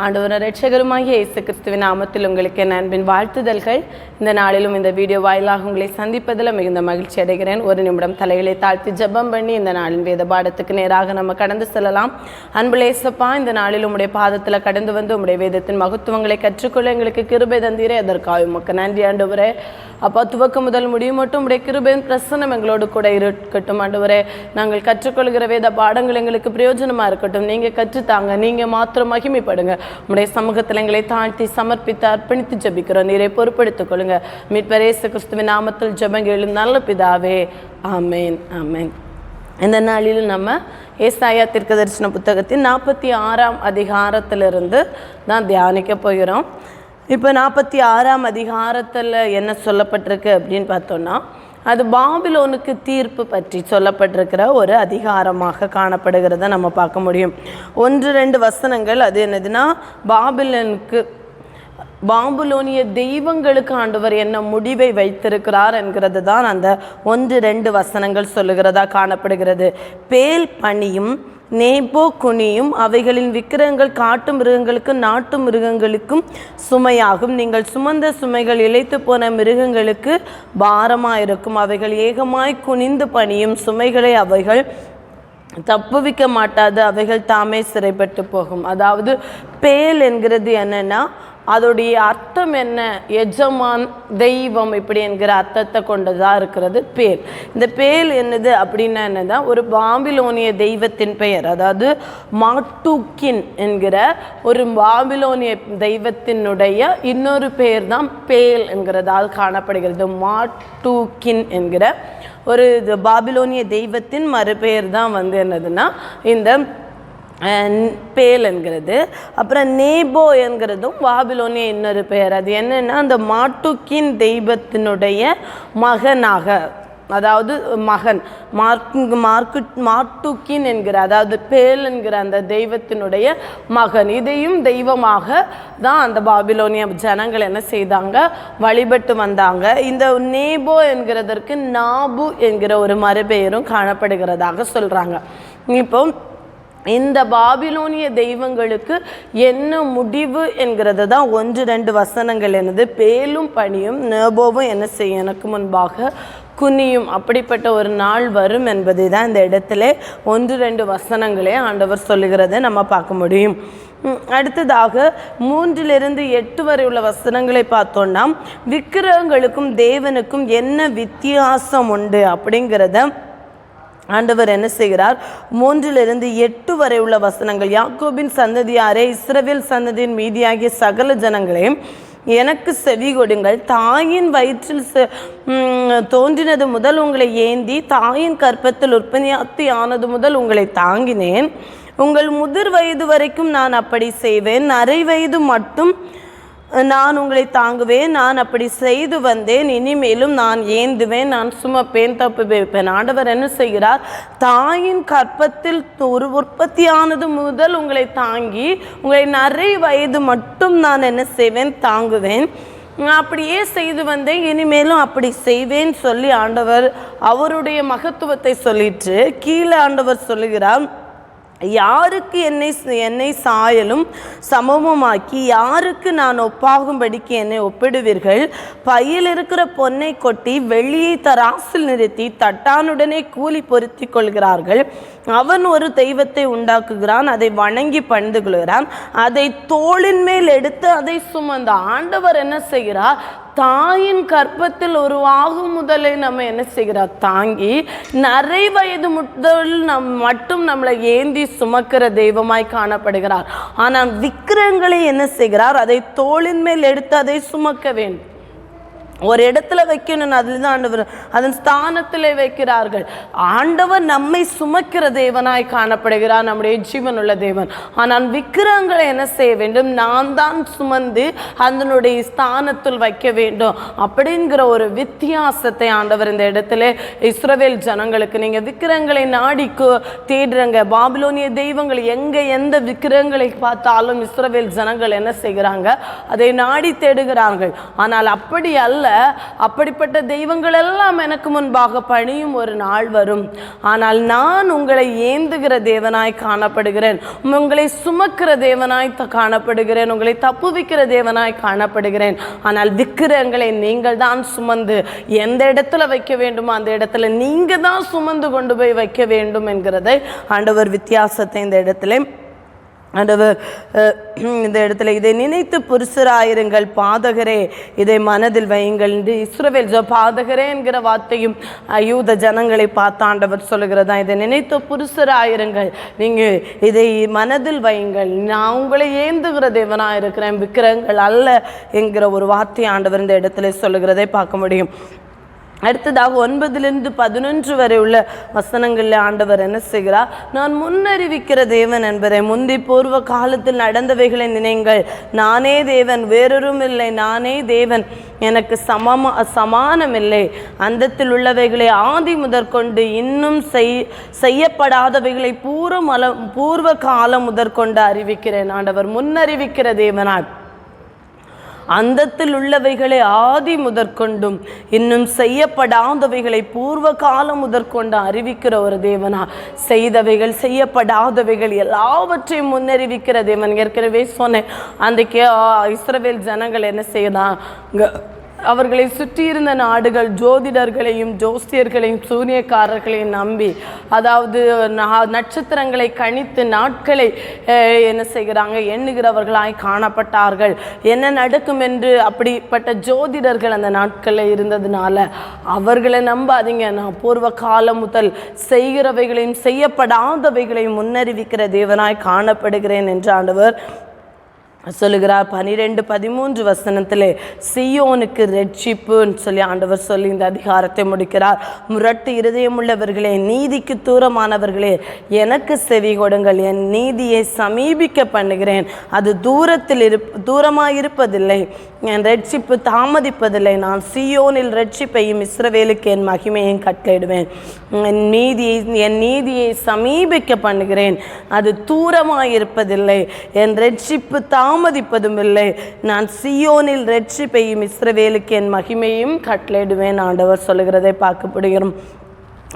ஆண்டவர் இரட்சகருமாகிய இயேசு கிறிஸ்துவின் நாமத்தில் உங்களுக்கு என் அன்பின் வாழ்த்துதல்கள். இந்த நாளிலும் இந்த வீடியோ வாயிலாக உங்களை சந்திப்பதில் மிகுந்த மகிழ்ச்சி அடைகிறேன். ஒரு நிமிடம் தலைகளை தாழ்த்தி ஜெபம் பண்ணி இந்த நாளின் வேத பாடத்துக்கு நேராக நம்ம கடந்து செல்லலாம். அன்புள்ள இயேசப்பா, இந்த நாளில் உம்முடைய பாதத்தில் கடந்து வந்து உம்முடைய வேதத்தின் மகத்துவங்களை கற்றுக்கொள்ள எங்களுக்கு கிருபை தந்தீரே. அதற்காக உமக்கு நன்றி ஆண்டவரே. அப்பா, துவக்கம் முதல் முடியும் மட்டும் உடைய கிருபையின் பிரசன்னம் எங்களோடு கூட இருக்கட்டும் ஆண்டவரே. நாங்கள் கற்றுக்கொள்கிற வேத பாடங்கள் எங்களுக்கு பிரயோஜனமாக இருக்கட்டும். நீங்கள் கற்றுத்தாங்க, நீங்கள் மாத்திரம் மகிமைப்படுங்க. உடைய சமூகத்தில் எங்களை தாழ்த்தி சமர்ப்பித்து அர்ப்பணித்து ஜெபிக்கிறோம். நீரை பொறுப்படுத்திக் கொள்ளுங்க. மீட்பர் இயேசு கிறிஸ்துவின் நாமத்தில் ஜெபங்களும் நல்ல பிதாவே, ஆமேன் ஆமேன். இந்த நாளில் நம்ம ஏசாயா தீர்க்கதரிசன புத்தகத்தின் 46ஆம் அதிகாரத்திலிருந்து தான் தியானிக்க போகிறோம். இப்போ 46ஆம் அதிகாரத்தில் என்ன சொல்லப்பட்டிருக்கு அப்படின்னு பார்த்தோன்னா, அது பாபிலோனுக்கு தீர்ப்பு பற்றி சொல்லப்பட்டிருக்கிற ஒரு அதிகாரமாக காணப்படுகிறத நம்ம பார்க்க முடியும். 1-2 வசனங்கள் அது என்னதுன்னா, பாபிலோனிய தெய்வங்களுக்கு ஆண்டவர் என்ன முடிவை வைத்திருக்கிறார் என்கிறது தான் அந்த 1-2 வசனங்கள் சொல்லுகிறதா காணப்படுகிறது. பேல் பனியும் நேபோ குனியும் அவைகளின் விக்கிரகங்கள் காட்டு மிருகங்களுக்கும் நாட்டு மிருகங்களுக்கும் சுமையாகும். நீங்கள் சுமந்த சுமைகள் இளைத்து போன மிருகங்களுக்கு பாரமாயிருக்கும். அவைகள் ஏகமாய் குனிந்து பணியும். சுமைகளை அவைகள் தப்புவிக்க மாட்டாது. அவைகள் தாமே சிறைப்பட்டு போகும். அதாவது பேல் என்கிறது என்னன்னா, அதோடைய அர்த்தம் என்ன? எஜமான், தெய்வம், இப்படி என்கிற அர்த்தத்தை கொண்டதாக இருக்கிறது பேல். இந்த பேல் என்னது அப்படின்னா என்னதான், ஒரு பாபிலோனிய தெய்வத்தின் பெயர். அதாவது மாட்டூக்கின் என்கிற ஒரு பாபிலோனிய தெய்வத்தினுடைய இன்னொரு பெயர் தான் பேல் என்கிறதால் காணப்படுகிறது. மாட்டூக்கின் என்கிற ஒரு பாபிலோனிய தெய்வத்தின் மறுபெயர் தான் என்னதுன்னா இந்த பேல் என்கிறது. அப்புறம் நேபோ என்கிறதும் பாபிலோனிய இன்னொரு பெயர். அது என்னன்னா, அந்த மாட்டுக்கின் தெய்வத்தினுடைய மகனாக, அதாவது மகன் மாட்டுக்கின் என்கிற, அதாவது பேல் என்கிற அந்த தெய்வத்தினுடைய மகன். இதையும் தெய்வமாக தான் அந்த பாபிலோனிய ஜனங்கள் என்ன செய்தாங்க, வழிபட்டு வந்தாங்க. இந்த நேபோ என்கிறதற்கு நாபு என்கிற ஒரு மறுபெயரும் காணப்படுகிறதாக சொல்கிறாங்க. இப்போ இந்த பாபிலோனிய தெய்வங்களுக்கு என்ன முடிவு என்கிறது தான் 1-2 வசனங்கள் என்னது. பேலும் பனியும் நேபோவும் என்ன செய்யும், எனக்கு முன்பாக குனியும். அப்படிப்பட்ட ஒரு நாள் வரும் என்பதை தான் இந்த இடத்துல 1-2 வசனங்களே ஆண்டவர் சொல்லுகிறதை நம்ம பார்க்க முடியும். அடுத்ததாக 3-8 வரை உள்ள வசனங்களை பார்த்தோன்னா, விக்கிரகங்களுக்கும் தேவனுக்கும் என்ன வித்தியாசம் உண்டு அப்படிங்கிறத ஆண்டவர் என்ன செய்கிறார். 3-8 வரை உள்ள வசனங்கள், யாக்கோபின் சந்ததியாரே, இஸ்ரவேல் சந்ததியின் மீதியாகிய சகல ஜனங்களே, எனக்கு செவி கொடுங்கள். தாயின் வயிற்றில் தோன்றினது முதல் உங்களை ஏந்தி, தாயின் கற்பத்தில் உற்பத்தி ஆனது முதல் உங்களை தாங்கினேன். உங்கள் முதிர் வயது வரைக்கும் நான் அப்படி செய்வேன். அரை வயது மட்டும் நான் உங்களை தாங்குவேன். நான் அப்படி செய்து வந்தேன். இனிமேலும் நான் ஏந்துவேன், நான் சுமப்பேன், தப்பு வைப்பேன். ஆண்டவர் என்ன செய்கிறார், தாயின் கற்பத்தில் ஒரு உற்பத்தியானது முதல் உங்களை தாங்கி, உங்களை அரை வயது மட்டும் நான் என்ன செய்வேன், தாங்குவேன். அப்படியே செய்து வந்தேன், இனிமேலும் அப்படி செய்வேன் சொல்லி ஆண்டவர் அவருடைய மகத்துவத்தை சொல்லிட்டு கீழே ஆண்டவர் சொல்லுகிறார், யாருக்கு என்னை சாயலும் சமமுமாக்கி யாருக்கு நான் ஒப்பாகும்படிக்கு என்னை ஒப்பிடுவீர்கள்? பையில் இருக்கிற பொன்னை கொட்டி வெள்ளியை தராசில் நிறுத்தி தட்டானுடனே கூலி பொருத்தி கொள்கிறார்கள். அவன் ஒரு தெய்வத்தை உண்டாக்குகிறான், அதை வணங்கி பணிந்து கொள்கிறான், அதை தோளின் மேல் எடுத்து அதை சுமந்த. ஆண்டவர் என்ன செய்கிறார், தாயின் கற்பத்தில் உருவாகும் முதலை நம்ம என்ன செய்கிறார், தாங்கி அரை வயது முதல் மட்டும் நம்மளை ஏந்தி சுமக்கிற தெய்வமாய் காணப்படுகிறார். ஆனால் விக்கிரகங்களை என்ன செய்கிறார், அதை தோளின் மேல் எடுத்து அதை சுமக்க வேண்டும். ஒரு இடத்துல வைக்கணும், அதில் தான் ஆண்டவர் அதன் ஸ்தானத்தில் வைக்கிறார்கள். ஆண்டவர் நம்மை சுமக்கிற தேவனாய் காணப்படுகிறார், நம்முடைய ஜீவனுள்ள தேவன். ஆனால் விக்கிரகங்களை என்ன செய்ய வேண்டும், நான் தான் சுமந்து அதனுடைய ஸ்தானத்தில் வைக்க வேண்டும் அப்படிங்கிற ஒரு வித்தியாசத்தை ஆண்டவர் இந்த இடத்துல இஸ்ரவேல் ஜனங்களுக்கு, நீங்கள் விக்கிரகங்களை நாடி தேடுறங்க, பாபிலோனிய தெய்வங்கள் எங்கே எந்த விக்கிரகங்களை பார்த்தாலும் இஸ்ரவேல் ஜனங்கள் என்ன செய்கிறாங்க, அதை நாடி தேடுகிறார்கள். ஆனால் அப்படி அல்ல, அப்படிப்பட்ட தெய்வங்கள் எல்லாம் எனக்கு முன்பாக பணியும் ஒரு நாள் வரும். ஆனால் நான் உங்களை ஏந்துகிற தேவனாய் காணப்படுகிறேன், உங்களை சுமக்கிற தேவனாய் காணப்படுகிறேன், உங்களை தப்புவிக்கிற தேவனாய் காணப்படுகிறேன். ஆனால் விக்கிரங்களை நீங்கள் தான் சுமந்து எந்த இடத்துல வைக்க வேண்டுமோ அந்த இடத்துல நீங்க தான் சுமந்து கொண்டு போய் வைக்க வேண்டும் என்கிறதை ஆண்டவர் வித்தியாசத்தை இந்த இடத்துல இதை நினைத்து புருஷராயிருங்கள், பாதகரே இதை மனதில் வையுங்கள் என்று இஸ்ரவேல் பாதகரே என்கிற வார்த்தையும் யூத ஜனங்களை பார்த்து ஆண்டவர் சொல்லுகிறதா. இதை நினைத்து புருஷராயிருங்கள், நீங்கள் இதை மனதில் வையுங்கள், நான் உங்களை ஏந்துகிற தேவனாக இருக்கிறேன், விக்கிரங்கள் அல்ல என்கிற ஒரு வார்த்தை ஆண்டவர் இந்த இடத்துல சொல்லுகிறதை பார்க்க முடியும். அடுத்ததாக 9-11 வரை உள்ள வசனங்களில் ஆண்டவர் என்ன செய்கிறார்? நான் முன்னறிவிக்கிற தேவன் என்பதை, முந்தி பூர்வ காலத்தில் நடந்தவைகளை நினைங்கள், நானே தேவன் வேறொரும் இல்லை, நானே தேவன், எனக்கு சமானமில்லை, அந்தத்தில் உள்ளவைகளை ஆதி முதற்கொண்டு இன்னும் செய்யப்படாதவைகளை பூர்வ காலம் முதற்கொண்டு அறிவிக்கிறேன். ஆண்டவர் முன்னறிவிக்கிற தேவனாய் அந்தத்தில் உள்ளவைகளை ஆதி முதற்கொண்டும் இன்னும் செய்யப்படாதவைகளை பூர்வ காலம் முதற்கொண்டு அறிவிக்கிற ஒரு தேவனா, செய்தவைகள் செய்யப்படாதவைகள் எல்லாவற்றையும் முன்னறிவிக்கிற தேவன். ஏற்கனவே சொன்னேன், அன்றைக்கு இஸ்ரவேல் ஜனங்கள் என்ன செய்யறாங்க? அவர்களை சுற்றியிருந்த நாடுகள் ஜோதிடர்களையும் ஜோசியர்களையும் சூனியக்காரர்களையும் நம்பி, அதாவது நட்சத்திரங்களை கணித்து நாட்களை என்ன செய்கிறாங்க? எண்ணுகிறவர்களாய் காணப்பட்டார்கள். என்ன நடக்கும் என்று அப்படிப்பட்ட ஜோதிடர்கள் அந்த நாட்களில் இருந்ததுனால அவர்களை நம்பாதீங்க, நான் பூர்வ காலம் முதல் செய்கிறவைகளையும் செய்யப்படாதவைகளையும் முன்னறிவிக்கிற தேவனாய் காணப்படுகிறேன் என்று ஆண்டவர் சொல்லுகிறார். 12-13 வசனத்திலே சியோனுக்கு ரட்சிப்புன்னு சொல்லி ஆண்டவர் சொல்லி இந்த அதிகாரத்தை முடிக்கிறார். முரட்டு இருதயம் உள்ளவர்களே, நீதிக்கு தூரமானவர்களே, எனக்கு செவி கொடுங்கள், என் நீதியை சமீபிக்க பண்ணுகிறேன், அது தூரமாயிருப்பதில்லை, என் ரட்சிப்பு தாமதிப்பதில்லை. நான் சியோனில் ரட்சிப்பையும் இஸ்ரவேலுக்கு என் மகிமையும் கட்டளையிடுவேன், என் நீதியை சமீபிக்க பண்ணுகிறேன், அது தூரமாயிருப்பதில்லை, என் ரட்சிப்பு தாமதிப்பதும் இல்லை, நான் சியோனில் ரட்சிப்பையும் இஸ்ரவேலுக்கு என் மகிமையும் கட்டளையிடுவேன் ஆண்டவர் சொல்லுகிறதை பார்க்கப்படுகிறோம்.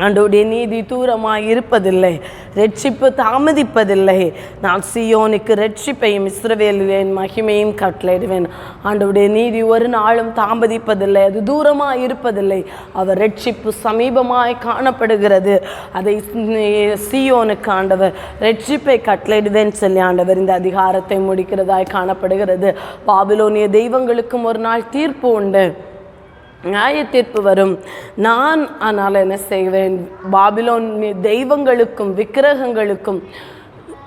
ஆண்டவருடைய நீதி தூரமாய் இருப்பதில்லை, ரட்சிப்பு தாமதிப்பதில்லை, நான் சியோனுக்கு ரட்சிப்பையும் இஸ்ரவேலில் என் மகிமையும் கட்டளையிடுவேன். ஆண்டவருடைய நீதி ஒரு நாளும் தாமதிப்பதில்லை, அது தூரமாய் இருப்பதில்லை, அவர் ரட்சிப்பு சமீபமாய் காணப்படுகிறது. அதை சியோனுக்கு ஆண்டவர் ரட்சிப்பை கட்டளையிடுவேன் சொல்லி ஆண்டவர் இந்த அதிகாரத்தை முடிக்கிறதாய் காணப்படுகிறது. பாபிலோனிய தெய்வங்களுக்கும் ஒரு நாள் தீர்ப்பு உண்டு, நியாய தீர்ப்பு வரும். நான் ஆனால் என்ன செய்வேன்? பாபிலோன் தெய்வங்களுக்கும் விக்கிரகங்களுக்கும்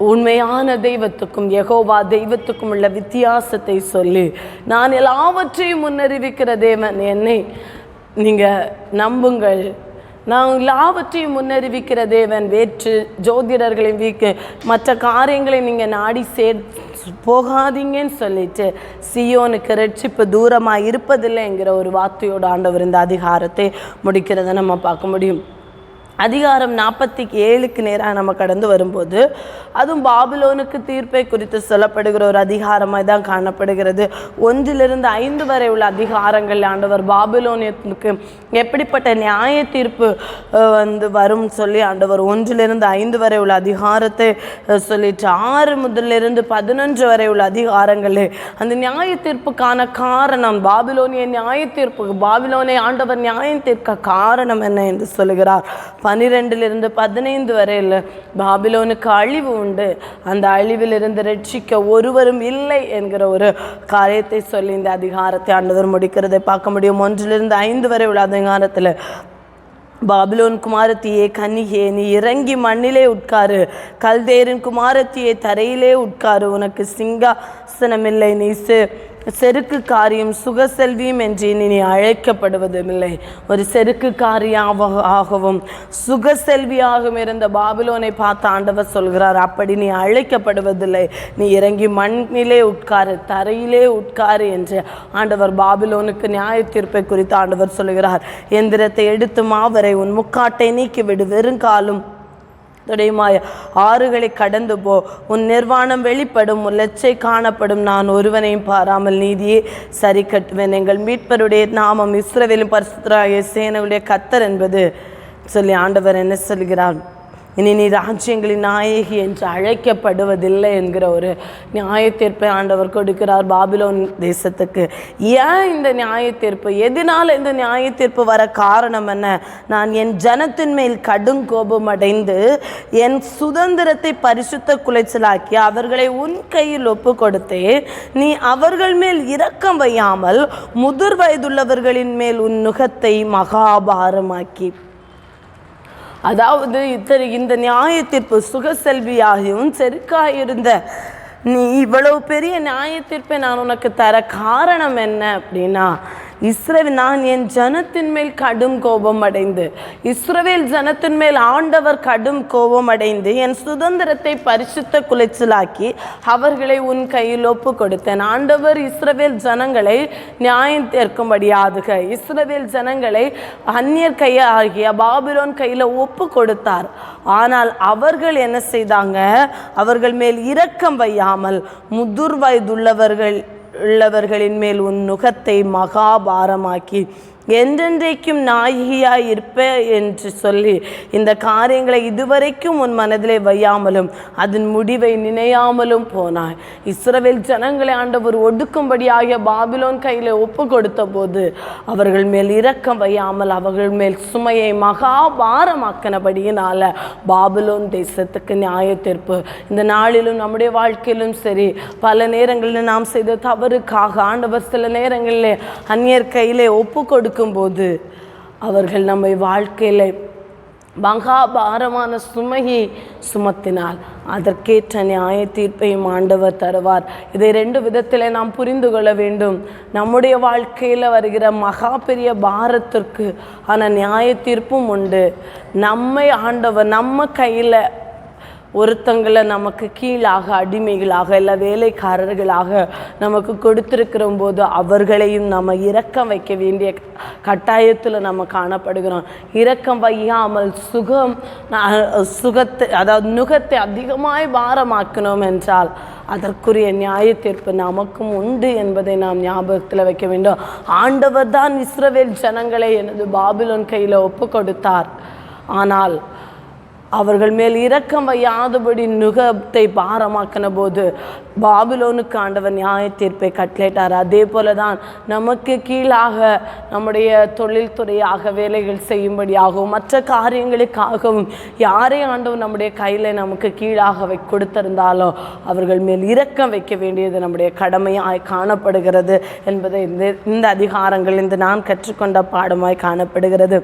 உண்மையான தெய்வத்துக்கும் யெகோவா தெய்வத்துக்கும் உள்ள வித்தியாசத்தை சொல்லி, நான் எல்லாவற்றையும் முன்னறிவிக்கிற தேவன், என்னை நீங்கள் நம்புங்கள், நான் எல்லாவற்றையும் முன்னறிவிக்கிற தேவன், வேற்று ஜோதிடர்களையும் மற்ற காரியங்களை நீங்கள் நாடி போகாதீங்கன்னு சொல்லிட்டு சியோனுக்கு ரட்சிப்பு தூரமாக இருப்பதில்லைங்கிற ஒரு வார்த்தையோடு ஆண்டவர் இந்த அதிகாரத்தை முடிக்கிறத நம்ம பார்க்க முடியும். அதிகாரம் 47க்கு நேராக நம்ம கடந்து வரும்போது அதுவும் பாபிலோனுக்கு தீர்ப்பை குறித்து சொல்லப்படுகிற ஒரு அதிகாரமாக தான் காணப்படுகிறது. 1-5 வரை உள்ள அதிகாரங்கள் ஆண்டவர் பாபிலோனியத்துக்கு எப்படிப்பட்ட நியாய தீர்ப்பு வரும் சொல்லி ஆண்டவர் 1-5 வரை உள்ள அதிகாரத்தை சொல்லிட்டு 6-11 வரை உள்ள அதிகாரங்களே அந்த நியாய தீர்ப்புக்கான காரணம், பாபிலோனிய நியாய தீர்ப்புக்கு பாபிலோனை ஆண்டவர் நியாயம் தீர்க்க காரணம் என்ன என்று சொல்லுகிறார். 12-15 வரையில் பாபிலோனுக்கு அழிவு உண்டு, அந்த அழிவிலிருந்து ரட்சிக்க ஒருவரும் இல்லை என்கிற ஒரு காரியத்தை சொல்லி இந்த அதிகாரத்தை ஆண்டவர் முடிக்கிறதை பார்க்க முடியும். 1-5 வரை உள்ள அதிகாரத்தில், பாபிலோன் குமாரத்தியே கன்னிகே, நீ இறங்கி மண்ணிலே உட்காரு, கல்தேரின் குமாரத்தியே தரையிலே உட்காரு, உனக்கு சிங்காசனமில்லை, நீ செருக்கு காரியம் சுகசெல்வியும் என்று நீ அழைக்கப்படுவதுமில்லை. ஒரு செருக்கு காரியாகவும் சுகசெல்வியாகவும் இருந்த பாபிலோனை பார்த்து ஆண்டவர் சொல்கிறார், அப்படி நீ அழைக்கப்படுவதில்லை, நீ இறங்கி மண்ணிலே உட்காரு, தரையிலே உட்காரு என்று ஆண்டவர் பாபிலோனுக்கு நியாய தீர்ப்பை குறித்து ஆண்டவர் சொல்கிறார். எந்திரத்தை எடுத்து மாவரை உன் முக்காட்டை நீக்கிவிடு, வெறுங்காலும் துடையுமாய் ஆறுகளை கடந்து போ. உன் நிர்வாணம் வெளிப்படும், உன் லெச்சை காணப்படும். நான் ஒருவனையும் பாராமல் நீதியே சரி கட்டுவேன். எங்கள் மீட்பருடைய நாமம் இஸ்ரவேலின் பரிசுத்தராகிய சேனைகளுடைய கர்த்தர் என்பது சொல்லி ஆண்டவர் என்ன சொல்கிறார்? இனி நீ ராஜ்யங்களின் நாயகி என்று அழைக்கப்படுவதில்லை என்கிற ஒரு நியாய தீர்ப்பை ஆண்டவர் கொடுக்கிறார் பாபிலோன் தேசத்துக்கு. ஏன் இந்த நியாய தீர்ப்பு? எதனால் இந்த நியாய தீர்ப்பு வர காரணம் என்ன? நான் என் ஜனத்தின் மேல் கடும் கோபம் அடைந்து என் சுதந்திரத்தை பரிசுத்த குலைச்சலாக்கி அவர்களை உன் கையில் ஒப்பு கொடுத்தேன். நீ அவர்கள் மேல் இரக்கம் வையாமல் முதிர் வயதுள்ளவர்களின் மேல் உன் நுகத்தை மகாபாரமாக்கி. அதாவது இந்த நியாய தீர்ப்பு சுகசெல்வியாகவும் செருக்காயிருந்த நீ இவ்வளவு பெரிய நியாய தீர்ப்பை நான் உனக்கு தர காரணம் என்ன அப்படின்னா, நான் என் ஜனத்தின் மேல் கடும் கோபம் அடைந்து, இஸ்ரவேல் ஜனத்தின் மேல் ஆண்டவர் கடும் கோபம் அடைந்து என் சுதந்திரத்தை பரிசுத்த குலைச்சலாக்கி அவர்களை உன் கையில் ஒப்பு கொடுத்தேன். ஆண்டவர் இஸ்ரவேல் ஜனங்களை நியாயம் தீர்க்கும்படியாக இஸ்ரவேல் ஜனங்களை அந்நியர் கையாகிய பாபிலோன் கையில் ஒப்பு கொடுத்தார். ஆனால் அவர்கள் என்ன செய்தாங்க? அவர்கள் மேல் இரக்கம் வையாமல் முதிர் வயதுள்ளவர்களின் மேல் உன் நுகத்தை மகாபாரமாக்கி என்றென்றைக்கும் நாயகியாய் இருப்ப என்று சொல்லி இந்த காரியங்களை இதுவரைக்கும் உன் மனதிலே வையாமலும் அதன் முடிவை நினையாமலும் போனாய். இஸ்ரவேல் ஜனங்களை ஆண்டவர் ஒடுக்கும்படியாக பாபிலோன் கையில் ஒப்பு கொடுத்த போது அவர்கள் மேல் இரக்கம் வையாமல் அவர்கள் மேல் சுமையை மகாபாரமாக்கினபடியினால பாபிலோன் தேசத்துக்கு நியாய தீர்ப்பு. இந்த நாளிலும் நம்முடைய வாழ்க்கையிலும் சரி, பல நேரங்களில் நாம் செய்த தவறுக்காக ஆண்டவர் சில நேரங்களில் அந்நியர் கையிலே ஒப்பு கொடுக்கும் போது அவர்கள் நம்மை வாழ்க்கையில மகாபாரமான சுமையை சுமத்தினால் அதற்கேற்ற நியாய தீர்ப்பையும் ஆண்டவர் தருவார். இதை 2 விதத்தில் நாம் புரிந்து கொள்ள வேண்டும். நம்முடைய வாழ்க்கையில் வருகிற மகா பெரிய பாரத்திற்கு ஆனால் நியாய தீர்ப்பும் உண்டு. நம்மை ஆண்டவர் நம்ம கையில் ஒருத்தங்களை நமக்கு கீழாக அடிமைகளாக இல்லை வேலைக்காரர்களாக நமக்கு கொடுத்திருக்கிற போது அவர்களையும் நம்ம இரக்கம் வைக்க வேண்டிய கட்டாயத்தில் நம்ம காணப்படுகிறோம். இரக்கம் வையாமல் சுகத்தை அதாவது நுகத்தை அதிகமாய் பாரமாக்கணும் என்றால் அதற்குரிய நியாய தீர்ப்பு நமக்கும் உண்டு என்பதை நாம் ஞாபகத்தில் வைக்க வேண்டும். ஆண்டவர் தான் இஸ்ரவேல் ஜனங்களை எனது பாபிலோன் கையில் ஒப்பு கொடுத்தார். ஆனால் அவர்கள் மேல் இரக்கம் வையாதபடி நுகத்தை பாரமாக்கின போது பாபிலோனுக்கு ஆண்டவர் நியாய தீர்ப்பை கட்டளையிட்டார். அதே போல தான் நமக்கு கீழாக நம்முடைய தொழில்துறையாக வேலைகள் செய்யும்படியாகவும் மற்ற காரியங்களுக்காகவும் யாரை ஆண்டவர் நம்முடைய கையில் நமக்கு கீழாக கொடுத்திருந்தாலோ அவர்கள் மேல் இரக்கம் வைக்க வேண்டியது நம்முடைய கடமையாய் காணப்படுகிறது என்பதை இந்த அதிகாரங்கள் இந்த நான் கற்றுக்கொண்ட பாடமாய் காணப்படுகிறது.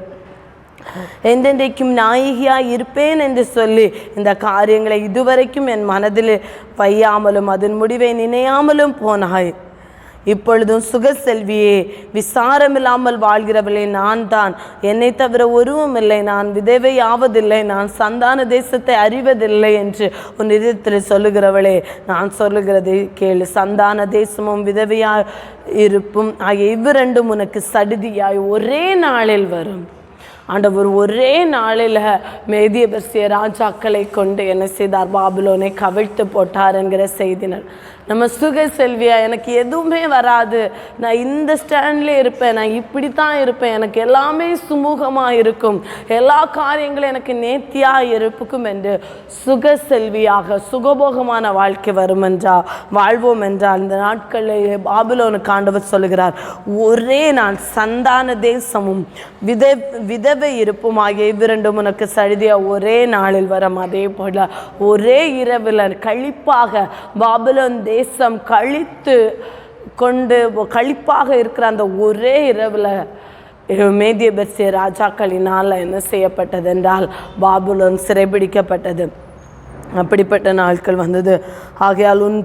என்றென்றைக்கும் நாயகியாய் இருப்பேன் என்று சொல்லி இந்த காரியங்களை இதுவரைக்கும் என் மனதில் வையாமலும் அதன் முடிவை நினையாமலும் போனாய். இப்பொழுதும் சுகசெல்வியே, விசாரமில்லாமல் வாழ்கிறவளே, நான் தான், என்னை தவிர ஒருவும் இல்லை, நான் விதவையாவதில்லை, நான் சந்தான தேசத்தை அறிவதில்லை என்று உன் இதயத்தில் சொல்லுகிறவளே, நான் சொல்லுகிறது கேளு. சந்தான தேசமும் விதவையாய் இருப்பும் ஆகிய இவ்விரண்டும் உனக்கு சடிதியாய் ஒரே நாளில் வரும். ஆண்டவர் ஒரே நாளில் மேதிய பெர்சிய ராஜாக்களை கொண்டு என்ன செய்தார்? பாபிலோனை கவிழ்த்து போட்டார் என்கிற செய்தினர். நம்ம சுகசெல்வியா, எனக்கு எதுவுமே வராது, நான் இந்த ஸ்டாண்ட்லேயே இருப்பேன், நான் இப்படி தான் இருப்பேன், எனக்கு எல்லாமே சுமூகமாக இருக்கும், எல்லா காரியங்களும் எனக்கு நேர்த்தியாக இருக்கும் என்று சுகசெல்வியாக சுகபோகமான வாழ்க்கை வரும் என்றால் வாழ்வோம் என்றால் இந்த நாட்களில் பாபிலோனுக்கு ஆண்டவர் சொல்லுகிறார், ஒரே நான் சந்தான தேசமும் விதவை இருப்பும் ஆகிய இவ்விரண்டும் உனக்கு சடிதியாக ஒரே நாளில் வரும். அதே போல ஒரே இரவில் கழிப்பாக பாபிலோன் தேசம் கழித்து கொண்டு கழிப்பாக இருக்கிற அந்த ஒரே இரவில் மேதிய பெர்சிய ராஜாக்களினால் என்ன செய்யப்பட்டது என்றால் பாபிலோன் சிறைபிடிக்கப்பட்டது. அப்படிப்பட்ட நாட்கள் வந்தது. ஆகையால் உன்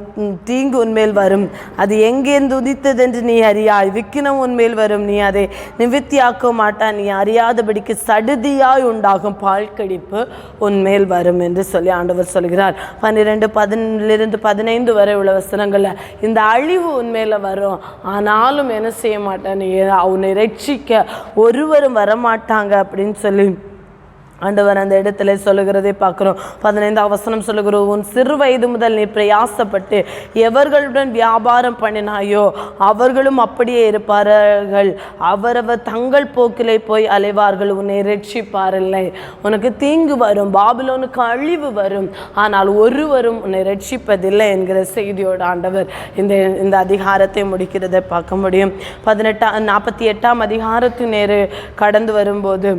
தீங்கு உன்மேல் வரும், அது எங்கேருந்து உதித்தது என்று நீ அறியாய். விக்கினம் உன்மேல் வரும், நீ அதை நிவர்த்தியாக்க மாட்டாய். நீ அறியாதபடிக்கு சடுதியாய் உண்டாகும் பால்கடிப்பு உன்மேல் வரும் என்று சொல்லி ஆண்டவர் சொல்கிறார். 12:15 வரை உள்ள வசனங்களில் இந்த அழிவு உன்மேல வரும், ஆனாலும் என்ன செய்ய மாட்டேன், நீ அவனை ரட்சிக்க ஒருவரும் வரமாட்டாங்க அப்படின்னு சொல்லி ஆண்டவர் அந்த இடத்துல சொல்லுகிறதை பார்க்கிறோம். 15ஆம் வசனம் சொல்லுகிறோம், உன் சிறு வயது முதல் நீ பிரயாசப்பட்டு எவர்களுடன் வியாபாரம் பண்ணினாயோ அவர்களும் அப்படியே இருப்பார்கள், அவரவர் தங்கள் போக்கிலே போய் அலைவார்கள், உன்னை ரட்சிப்பாரில்லை. உனக்கு தீங்கு வரும், பாபிலோனுக்கு அழிவு வரும், ஆனால் ஒருவரும் உன்னை ரட்சிப்பதில்லை என்கிற செய்தியோடு ஆண்டவர் இந்த அதிகாரத்தை முடிக்கிறதை பார்க்க முடியும். 48ஆம் அதிகாரத்தின் நேரு கடந்து வரும்போது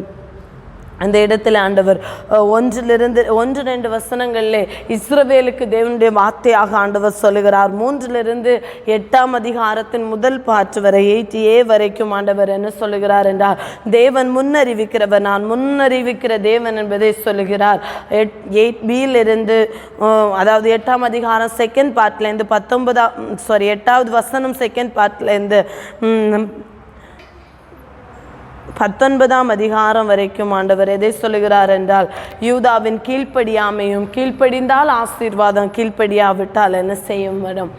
அந்த இடத்துல ஆண்டவர் 1-2 வசனங்களிலே இஸ்ரவேலுக்கு தேவனுடைய வார்த்தையாக ஆண்டவர் சொல்லுகிறார். 3-8ஆம் அதிகாரத்தின் முதல் பாட்டு வரை 8a வரைக்கும் ஆண்டவர் என்ன சொல்லுகிறார் என்றால், தேவன் முன்னறிவிக்கிறவர், நான் முன்னறிவிக்கிற தேவன் என்பதை சொல்லுகிறார். 8b அதாவது 8ஆம் அதிகாரம் செகண்ட் பார்ட்லேருந்து 8வது வசனம் செகண்ட் பார்ட்லேருந்து 19ஆம் அதிகாரம் வரைக்கும் ஆண்டவர் எதை சொல்லுகிறார் என்றால், யூதாவின் கீழ்ப்படியாமையும், கீழ்ப்படிந்தால் ஆசீர்வாதம், கீழ்ப்படியாவிட்டால் என்ன செய்யும் வரும்,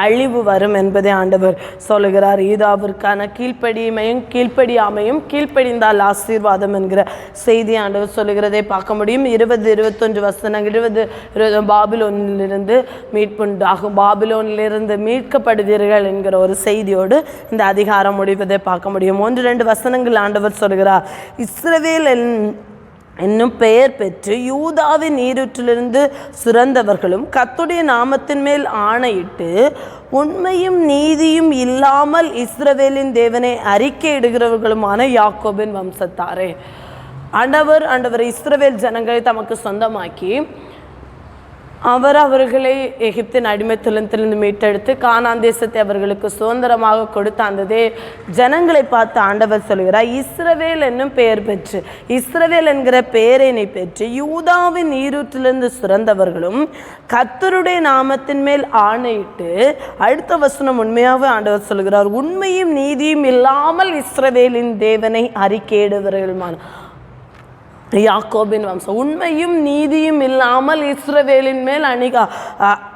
அழிவு வரும் என்பதை ஆண்டவர் சொல்லுகிறார். யூதாவிற்கான கீழ்ப்படியாமையும் கீழ்ப்படிந்தால் ஆசீர்வாதம் என்கிற செய்தி ஆண்டவர் சொல்லுகிறதை பார்க்க முடியும். 20-21 வசனங்கள் 20 பாபிலோனிலிருந்து மீட்புண்டாகும், பாபிலோனிலிருந்து மீட்கப்படுவீர்கள் என்கிற ஒரு செய்தியோடு இந்த அதிகாரம் முடிவதை பார்க்க முடியும். 1-2 வசனங்கள் ஆண்டவர் சொல்லுகிறார், இஸ்ரவேல் என்னும் பெயர் பெற்று யூதாவின் நீரூற்றிலிருந்து சுரந்தவர்களும் கர்த்தருடைய நாமத்தின் மேல் ஆணையிட்டு உண்மையும் நீதியும் இல்லாமல் இஸ்ரவேலின் தேவனை அறிக்கையிடுகிறவர்களுமான யாக்கோபின் வம்சத்தாரே. ஆண்டவர் இஸ்ரவேல் ஜனங்களை தமக்கு சொந்தமாக்கி அவர்களை எகிப்தின் அடிமைத்தனத்திலிருந்து மீட்டெடுத்து கானான் தேசத்தை அவர்களுக்கு சுதந்திரமாக கொடுத்த அந்த ஜனங்களை பார்த்து ஆண்டவர் சொல்கிறார், இஸ்ரவேல் என்னும் பெயர் பெற்று, இஸ்ரவேல் என்கிற பெயரை பெற்று யூதாவின் நீரூற்றிலிருந்து சுரந்தவர்களும் கர்த்தருடைய நாமத்தின் மேல் ஆணையிட்டு, அடுத்த வசனம் உண்மையாகவே ஆண்டவர் சொல்கிறார், உண்மையும் நீதியும் இல்லாமல் இஸ்ரவேலின் தேவனை அறிக்கையிடுவர்களுமான யாக்கோபின் வம்சம். உண்மையும் நீதியும் இல்லாமல் இஸ்ரவேலின் மேல்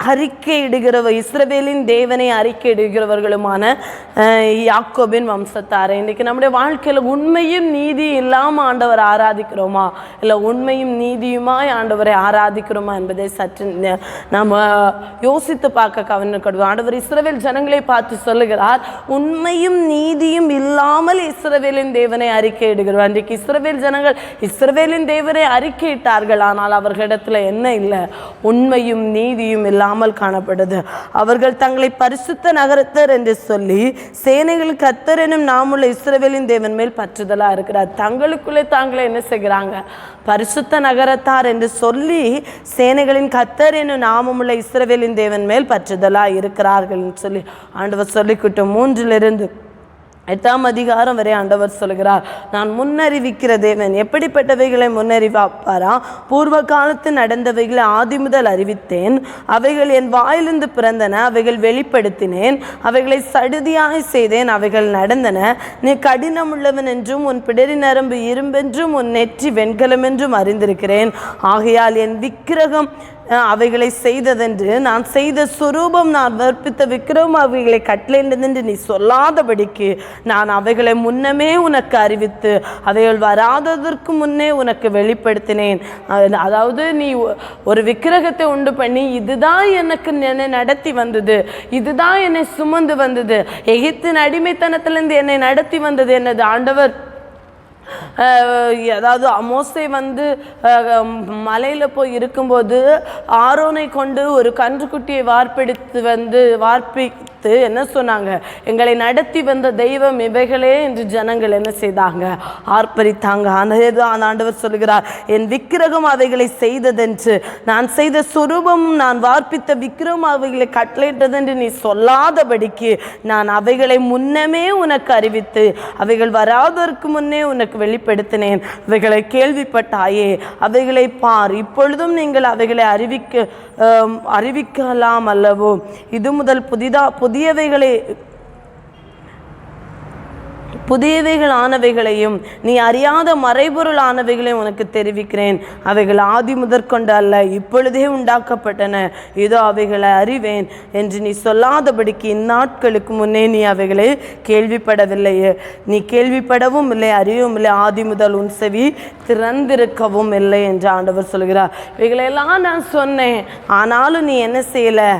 அறிக்கையிடுகிறவர், இஸ்ரவேலின் தேவனை அறிக்கையிடுகிறவர்களுமான யாக்கோபின் வம்சத்தாரை. இன்றைக்கி நம்முடைய வாழ்க்கையில் உண்மையும் நீதி இல்லாமல் ஆண்டவரை ஆராதிக்கிறோமா, இல்லை உண்மையும் நீதியுமாய் ஆண்டவரை ஆராதிக்கிறோமா என்பதை சற்று நாம் யோசித்து பார்க்க கவனிக்கணும். ஆண்டவர் இஸ்ரவேல் ஜனங்களை பார்த்து சொல்லுகிறார், உண்மையும் நீதியும் இல்லாமல் இஸ்ரவேலின் தேவனை அறிக்கையிடுகிறார். இன்றைக்கு இஸ்ரவேல் ஜனங்கள் இஸ்ரவேலின் தேவனை அறிக்கையிட்டார்கள், ஆனால் அவர்களிடத்தில் என்ன இல்லை, உண்மையும் நீதியும் இல்லாமல் காணப்படுது. அவர்கள் தங்களை பரிசுத்த நகரத்தர் என்று சொல்லி சேனைகள் கர்த்தர் எனும் நாமுள்ள இஸ்ரவேலின் தேவன் மேல் பற்றுதலாக இருக்கிறார். தங்களுக்குள்ளே தாங்களே என்ன செய்கிறாங்க, பரிசுத்த நகரத்தார் என்று சொல்லி சேனைகளின் கர்த்தர் எனும் நாமமுள்ள இஸ்ரவேலின் தேவன் மேல் பற்றுதலாக இருக்கிறார்கள் சொல்லி ஆண்டவர் சொல்லிக்கிட்டோம். 3-8ஆம் அதிகாரம் வரை ஆண்டவர் சொல்கிறார், நான் முன்னறிவிக்கிற தேவன். எப்படிப்பட்டவைகளை முன்னறிவிப்பாரா, பூர்வ காலத்தில் நடந்தவைகளை ஆதி முதல் அறிவித்தேன், அவைகள் என் வாயிலிருந்து பிறந்தன, அவைகள் வெளிப்படுத்தினேன், அவைகளை சடுதியாய் செய்தேன், அவைகள் நடந்தன. நீ கடினமுள்ளவன் என்றும் உன் பிடரி நரம்பு இரும்பென்றும் உன் நெற்றி வெண்கலம் என்றும் அறிந்திருக்கிறேன். ஆகையால் என் விக்கிரகம் அவைகளை செய்ததென்று நான் செய்த சுரூபம், நான் வர்ப்பித்த விக்கிரகம் அவைகளை கட்டளையிட்டதென்று நீ சொல்லாதபடிக்கு நான் அவைகளை முன்னமே உனக்கு அறிவித்து அவைகள் வராததற்கு முன்னே உனக்கு வெளிப்படுத்தினேன். அதாவது நீ ஒரு விக்கிரகத்தை உண்டு பண்ணி, இதுதான் எனக்கு என்னை நடத்தி வந்தது, இதுதான் என்னை சுமந்து வந்தது, எகிப்தின் அடிமைத்தனத்திலிருந்து என்னை நடத்தி வந்தது என்னது ஆண்டவர். அதாவது மோசே மலையில் போய் இருக்கும்போது ஆரோனை கொண்டு ஒரு கன்றுக்குட்டியை வார்ப்பித்து என்ன சொன்னாங்க, எங்களை நடத்தி வந்த தெய்வம் இவைகளே என்று ஜனங்கள் என்ன செய்தாங்க, ஆர்ப்பரித்தாங்க. அந்த ஆண்டவர் சொல்கிறார், என் விக்கிரகம் அவைகளை செய்ததென்று நான் செய்த சுரூபமும் நான் வார்ப்பித்த விக்கிரகம் அவைகளை கட்டளையிட்டதென்று நீ சொல்லாதபடிக்கு நான் அவைகளை முன்னமே உனக்கு அறிவித்து அவைகள் வராததற்கு முன்னே உனக்கு வெளிப்படுத்தினேன். அவைகளை கேள்விப்பட்டாயே, அவைகளை பார், இப்பொழுதும் நீங்கள் அவைகளை அறிவிக்கலாம் அல்லவோ. இது முதல் புதியவைகள் ஆனவைகளையும் நீ அறியாத மறைபொருள் ஆனவைகளையும் உனக்கு தெரிவிக்கிறேன். அவைகள் ஆதி முதற்கொண்டு அல்ல, இப்பொழுதே உண்டாக்கப்பட்டன. இதோ அவைகளை அறிவேன் என்று நீ சொல்லாதபடிக்கு இந்நாட்களுக்கு முன்னே நீ அவைகளை கேள்விப்படவில்லையே. நீ கேள்விப்படவும் இல்லை, அறியவும் இல்லை. ஆதி முதல் உன் செவி திறந்திருக்கவும் இல்லை என்று ஆண்டவர் சொல்கிறார். இவைகளெல்லாம் நான் சொன்னேன், ஆனாலும் நீ என்ன செய்யலை,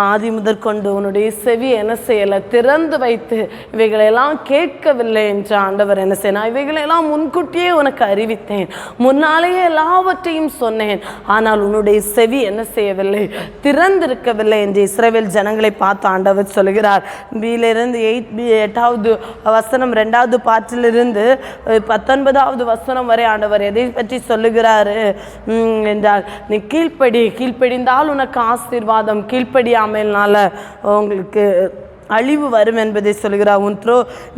ஆதி முதற்கொண்டு உன்னுடைய செவி என்ன செய்யலை, திறந்து வைத்து இவைகளெல்லாம் கேட்கவில்லை என்று ஆண்டவர் என்ன செய்யணும். இவைகளெல்லாம் முன்கூட்டியே உனக்கு அறிவித்தேன், முன்னாலேயே எல்லாவற்றையும் சொன்னேன், ஆனால் உன்னுடைய செவி என்ன செய்யவில்லை, திறந்திருக்கவில்லை என்று இஸ்ரவேல் ஜனங்களை பார்த்து ஆண்டவர் சொல்கிறார். பியிலிருந்து 8வது வசனம் 2வது பாட்டிலிருந்து 19வது வசனம் வரை ஆண்டவர் எதை பற்றி சொல்லுகிறாரு என்றால், நீ கீழ்ப்படிந்தால் உனக்கு ஆசீர்வாதம், கீழ்ப்படியாமையினால உங்களுக்கு அழிவு வரும் என்பதை சொல்கிறார்.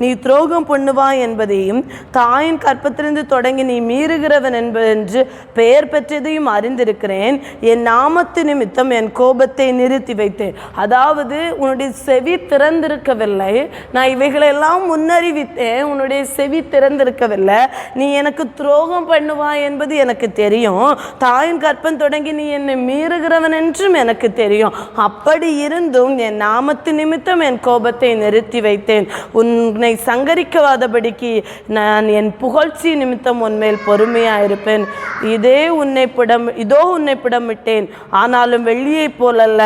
நீ துரோகம் பண்ணுவாய் என்பதையும் தாயின் கற்பத்திலிருந்து தொடங்கி நீ மீறுகிறவன் என்று பெயர் பெற்றதையும் அறிந்திருக்கிறேன். என் நாமத்து நிமித்தம் என் கோபத்தை நிறுத்தி வைத்தேன். அதாவது உன்னுடைய செவி திறந்திருக்கவில்லை, நான் இவைகளெல்லாம் முன்னறிவித்தேன், உன்னுடைய செவி திறந்திருக்கவில்லை. நீ எனக்கு துரோகம் பண்ணுவாய் என்பது எனக்கு தெரியும், தாயின் கற்பம் தொடங்கி நீ என்னை மீறுகிறவன் என்றும் எனக்கு தெரியும். அப்படி இருந்தும் என் நாமத்து நிமித்தம் என் கோபத்தை நிறுத்தி வைத்தேன். உன்னை சங்கரிக்காதபடிக்கு நான் என் புகழ்ச்சி நிமித்தம் உன்மேல் பொறுமையாயிருப்பேன். இதோ உன்னை புடமிட்டேன், ஆனாலும் வெள்ளியை போலல்ல,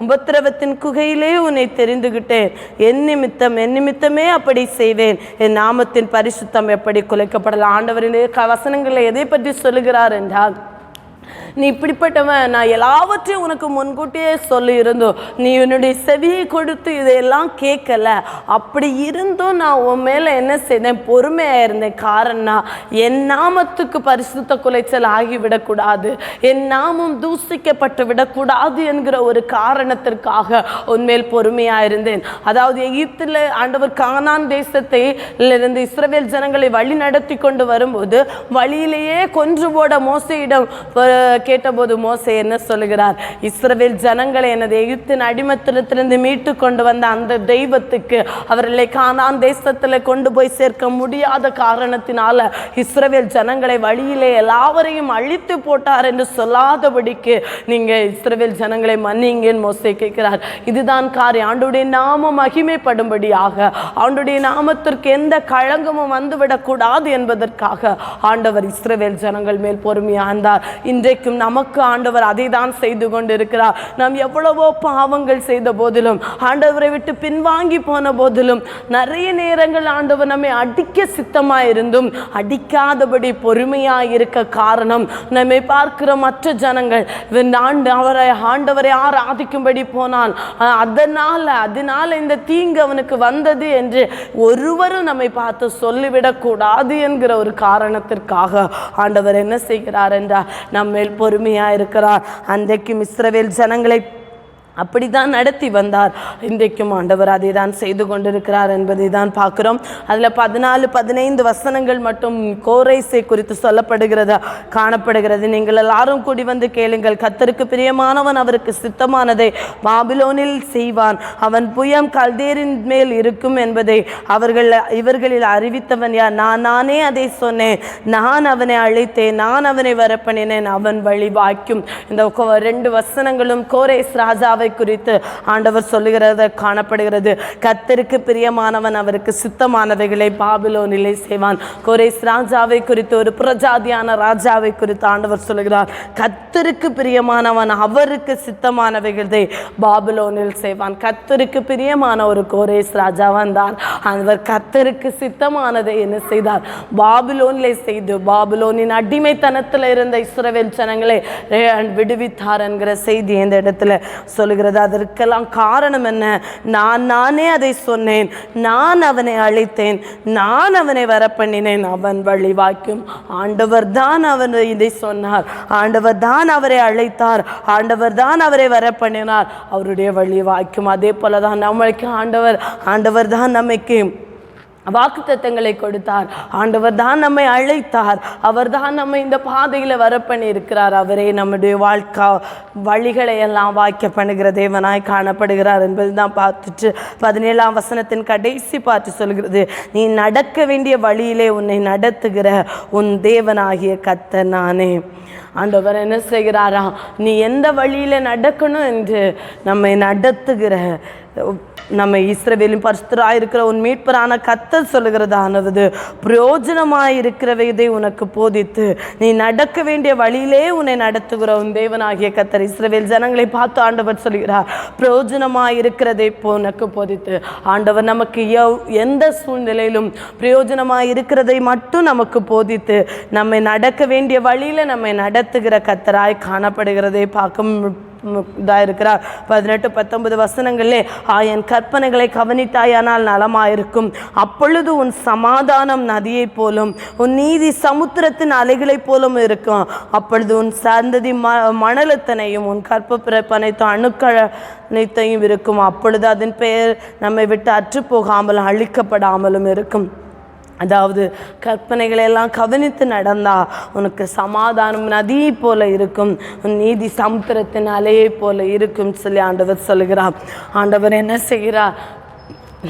உபத்திரவத்தின் குகையிலே உன்னை தெரிந்துகிட்டேன். என் நிமித்தமே அப்படி செய்வேன். என் நாமத்தின் பரிசுத்தம் எப்படி குலைக்கப்படலாம். ஆண்டவரின் வசனங்களை எதை பற்றி சொல்லுகிறார் என்றால், நீ இப்படிப்பட்டவன், நான் எல்லாவற்றையும் உனக்கு முன்கூட்டியே சொல்லி இருந்தோம், நீ என்னுடைய செவியை கொடுத்து இதையெல்லாம் கேட்கல, அப்படி இருந்தும் நான் உன் மேலே என்ன செய்தேன், பொறுமையாக இருந்தேன். காரணம், என் நாமத்துக்கு பரிசுத்த குலைச்சல் ஆகிவிடக்கூடாது, என் நாமம் தூசிக்கப்பட்டு விடக்கூடாது என்கிற ஒரு காரணத்திற்காக உன்மேல் பொறுமையாக இருந்தேன். அதாவது எகிப்தில் ஆண்டவர் கானான் தேசத்தை இருந்து இஸ்ரவேல் ஜனங்களை வழி நடத்தி கொண்டு வரும்போது வழியிலேயே கொன்று போட மோசையிடம் கேட்டபோது மோசே என்ன சொல்லுகிறார், இஸ்ரவேல் ஜனங்களை எனது எகிப்தின் அடிமத்தனத்திலிருந்து மீட்டு கொண்டு வந்த அந்த தெய்வத்துக்கு அவர்களை கானான் தேசத்தில் கொண்டு போய் சேர்க்க முடியாத காரணத்தினால இஸ்ரவேல் ஜனங்களை வழியிலே எல்லாவரையும் அழித்து போட்டார் என்று சொல்லாதபடிக்கு நீங்க இஸ்ரவேல் ஜனங்களை மன்னிங்கன்னு மோசே கேட்கிறார். இதுதான் காரியம். ஆண்டவருடைய நாமம் மகிமைப்படும்படியாக, ஆண்டவருடைய நாமத்திற்கு எந்த களங்கமும் வந்துவிடக்கூடாது என்பதற்காக ஆண்டவர் இஸ்ரவேல் ஜனங்கள் மேல் பொறுமையாக இருந்தார். இன்றைக்கும் நமக்கு ஆண்டவர் அதை தான் செய்து கொண்டிருக்கிறார். நாம் எவ்வளவோ பாவங்கள் செய்த போதிலும், ஆண்டவரை விட்டு பின்வாங்கி போன போதிலும், நிறைய நேரங்கள் ஆண்டவர் நம்மை அடிக்க சித்தமாயிருந்தும் அடிக்காதபடி பொறுமையாக இருக்க காரணம், நம்மை பார்க்கிற மற்ற ஜனங்கள் ஆண்டவரை ஆராதிக்கும்படி போனால் அதனால இந்த தீங்கு அவனுக்கு வந்தது என்று ஒருவரும் நம்மை பார்த்து சொல்லிவிடக்கூடாது என்கிற ஒரு காரணத்திற்காக ஆண்டவர் என்ன செய்கிறார் என்றால் நம்மேல் பொறுமையாக இருக்கிறார். அன்றைக்கும் இஸ்ரவேல் ஜனங்களை அப்படிதான் நடத்தி வந்தார். இன்றைக்கும் ஆண்டவர் அதை தான் செய்து கொண்டிருக்கிறார் என்பதை தான் பார்க்கிறோம். அதில் 14-15 வசனங்கள் மட்டும் கோரேசை குறித்து சொல்லப்படுகிறதா காணப்படுகிறது. நீங்கள் எல்லாரும் கூடி வந்து கேளுங்கள், கர்த்தருக்கு பிரியமானவன் அவருக்கு சித்தமானதை பாபிலோனில் செய்வான், அவன் புயம் கல்தேரின் மேல் இருக்கும் என்பதை இவர்களில் அறிவித்தவன் யார்? நானே அதை சொன்னேன், நான் அவனை அழைத்தேன், நான் அவனை வரப்பண்ணினேன், அவன் வழி வாய்க்கும். இந்த 2 வசனங்களும் கோரேஸ் ராஜாவை குறித்து ஆண்டவர் சொல்லுகிறது காணப்படுகிறது. கர்த்தருக்கு பிரியமானவன் அவருக்கு சித்தமானவைகளை பாபிலோனிலே செய்வான். கோரேஸ் ராஜாவை குறித்து, ஒரு பிரஜாதியான ராஜாவை குறித்து ஆண்டவர் சொல்லுகிறார், கர்த்தருக்கு பிரியமானவன் அவருக்கு சித்தமானவைகளை பாபிலோனில் செய்வான். கர்த்தருக்கு பிரியமான ஒரு கோரேஸ் ராஜா வந்தார். அவர் கர்த்தருக்கு சித்தமானதை என்ன செய்தார்? பாபிலோனிலே செய்து பாபிலோனின் அடிமைத்தனத்தில் இருந்த இஸ்ரவேல் ஜனங்களை விடுவித்தார் என்கிற செய்தி இந்த இடத்துல சொல்லுகிறது. அதற்கெல்லாம் காரணம் என்ன? நானே அதை சொன்னேன், நான் அவனை அழைத்தேன், நான் அவனை வரப்பண்ணினேன், அவன் வழி வாய்க்கும். ஆண்டவர் தான் அவனை இதை சொன்னார், ஆண்டவர் தான் அவரை அழைத்தார், ஆண்டவர் தான் அவரை வரப்பண்ணினார், அவருடைய வழி வாய்க்கும். அதே போலதான் நம்மளுக்கு ஆண்டவர் தான் நமக்கு வாக்குத்தத்தங்களை கொடுத்தார், ஆண்டவர் தான் நம்மை அழைத்தார், அவர் தான் நம்மை இந்த பாதையில் வரப்பண்ணி இருக்கிறார். அவரே நம்முடைய வாழ்க்கை வழிகளை எல்லாம் வாய்க்க பண்ணுகிற தேவனாய் காணப்படுகிறார் என்பது தான் பார்த்துட்டு 17ஆம் வசனத்தின் கடைசி பார்த்து சொல்கிறது, நீ நடக்க வேண்டிய வழியிலே உன்னை நடத்துகிற உன் தேவனாகிய கர்த்தர் நானே. ஆண்டவர் என்ன செய்கிறாரா? நீ எந்த வழியில் நடக்கணும் என்று நம்மை நடத்துகிற நம்ம இஸ்ரவேலின் பரிசுத்தராய் இருக்கிற உன் மீட்பரான கர்த்தர் சொல்லுகிறதானது, பிரயோஜனமாய் இருக்கிறதை உனக்கு போதித்து நீ நடக்க வேண்டிய வழியிலே உன்னை நடத்துகிற உன் தேவனாகிய கர்த்தர். இஸ்ரவேல் ஜனங்களை பார்த்து ஆண்டவர் சொல்கிறார், பிரயோஜனமாய் இருக்கிறதை உனக்கு போதித்து. ஆண்டவர் நமக்கு எந்த சூழ்நிலையிலும் பிரயோஜனமாய் இருக்கிறதை மட்டும் நமக்கு போதித்து நம்மை நடக்க வேண்டிய வழியில நம்மை நடத்துகிற கர்த்தராய் காணப்படுகிறதை பார்க்க இருக்கிறார். 18-19 வசனங்களே, என் கற்பனைகளை கவனித்தாயானால் நலமாயிருக்கும். அப்பொழுது உன் சமாதானம் நதியை போலும், உன் நீதி சமுத்திரத்தின் அலைகளை போலும் இருக்கும். அப்பொழுது உன் சந்ததி மணலத்தனையும் உன் கற்ப பிறப்பனைத்தும் அணுக்கழைத்தையும் இருக்கும். அப்பொழுது அதன் பெயர் நம்மை விட்டு அற்று போகாமலும் அழிக்கப்படாமலும் இருக்கும். அதாவது கற்பனைகளை எல்லாம் கவனித்து நடந்தா உனக்கு சமாதானம் நதியை போல இருக்கும், நீதி சமுத்திரத்தின் அலையை போல இருக்கும் சொல்லி ஆண்டவர் சொல்லுகிறார். ஆண்டவர் என்ன செய்கிறார்?